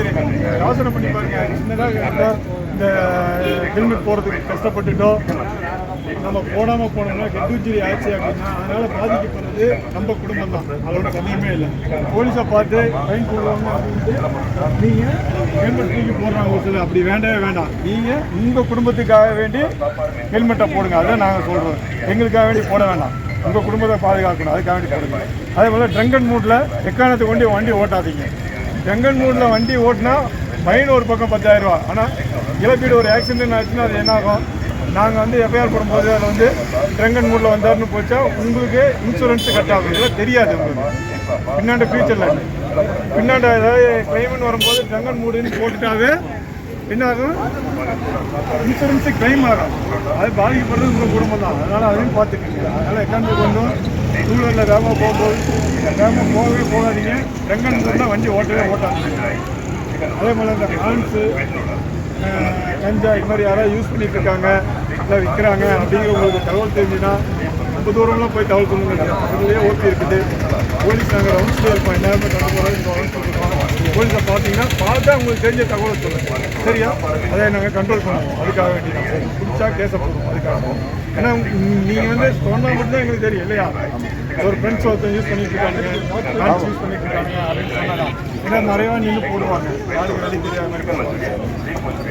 இருந்தாலும் சரி யோசனை பண்ணி பாருங்க. சின்னதாக இந்த ஹெல்மெட் போகிறதுக்கு கஷ்டப்பட்டுட்டோ நம்ம போடாமல் போனோம்னா ஹெட் இன்ஜுரி ஆச்சு அப்படின்னா அதனால் பாதிக்கப்படுறது நம்ம குடும்பம் தான். அதோட சந்தேகமே இல்லை. போலீஸை பார்த்து ஃபைன் போடுவாங்க அப்படின்ட்டு நீங்கள் ஹெல்மெட் தூக்கி போடுறாங்க ஒரு சில அப்படி வேண்டவே வேண்டாம். நீங்கள் உங்கள் குடும்பத்துக்காக வேண்டி ஹெல்மெட்டை போடுங்க. அதை நாங்கள் சொல்கிறோம். எங்களுக்காக வேண்டி போட வேண்டாம். உங்கள் குடும்பத்தை பாதுகாக்கணும், அதுக்காக வேண்டி போடுங்க. அதே போல் ட்ரங்க் அண்ட் மூடில் எக்காரணத்தை கொண்டு வண்டி ஓட்டாதீங்க. ட்ரங்க் அண்ட் மூடில் வண்டி ஓட்டினா ஃபைன் ஒரு பக்கம் 10,000 ரூபா. ஆனால் இழப்பீடு ஒரு ஆக்சிடென்ட் ஆச்சுன்னா அது என்ன ஆகும்? நாங்கள் வந்து எஃப்ஐஆர் போடும்போது அதில் வந்து ட்ரங்க் அண்ட் மூடில் வந்தாருன்னு போச்சா உங்களுக்கு இன்சூரன்ஸ் கட் ஆகும். இதெல்லாம் தெரியாது உங்களுக்கு பின்னாடி ஃபியூச்சரில். பின்னாடி ஏதாவது கிளைம்னு வரும்போது ட்ரங்க் அண்ட் மூடுன்னு போட்டுட்டாவே என்ன ஆகும்? இன்சூரன்ஸு கிளைம் ஆகும். அது பாதிக்கப்படுறது உங்கள் குடும்பம் தான். அதனால் அதையும் பார்த்துக்கோங்க. அதனால் எக்காந்து கொண்டும் டூ வீலரில் வேகமாக போகும்போது வேகமாக போகவே போகாதீங்க. ட்ரங்க் அண்ட் மூடில் வண்டி ஓட்டவே ஓட்டாதீங்க. அதே போல் இந்த ஹான்ஸு கஞ்சா இது மாதிரி யாராவது யூஸ் பண்ணிட்டு இருக்காங்க இல்லை விற்கிறாங்க அப்படிங்கிற உங்களுக்கு தகவல் தெரிஞ்சுன்னா ரொம்ப தூரம்லாம் போய் தகவல் சொல்லுங்க. பக்கத்துலேயே ஓட்டி இருக்குது. போலீஸ் நாங்கள் ரவுண்ட்ஸ்லேயே இருப்போம். எல்லாருமே ரவுண்ட்ஸ் இருக்கோம். போலீஸை பார்த்தீங்கன்னா பார்த்தா உங்களுக்கு தெரிஞ்ச தகவலை சொல்லுங்கள். சரியா? அதை நாங்கள் கண்ட்ரோல் பண்ணுவோம். அதுக்காக வேண்டியதான். சரி, பிடிச்சா கேஸை போடுவோம். அதுக்காக ஏன்னா நீங்கள் வந்து சொன்னால் மட்டும்தான் எங்களுக்கு தெரியும் இல்லையா? ஒரு ஃப்ரெண்ட்ஸ் ஒருத்தர் யூஸ் பண்ணிட்டு இருக்காங்க, டான்ஸ் யூஸ் பண்ணிட்டு இருக்காங்க அப்படின்னு சொன்னாங்க. ஏன்னா நிறையா நின்று போடுவாங்க. யாருக்கு வேலை தெரியாமல்.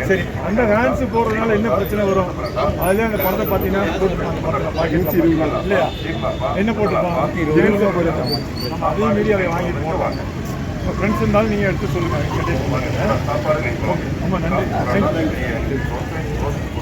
சரி, அந்த டான்ஸு போடுறதுனால என்ன பிரச்சனை வரும்? அதுலேயே அந்த படத்தை பார்த்தீங்கன்னா போட்டுருப்பாங்க இல்லையா? என்ன போட்டுருப்பாங்க? நம்ம அதே மீறி அதை வாங்கிட்டு போடுவாங்க. உங்கள் ஃப்ரெண்ட்ஸ் இருந்தாலும் நீங்கள் எடுத்து சொல்லுங்கள். ஓகே, ரொம்ப நன்றி. தேங்க்யூ.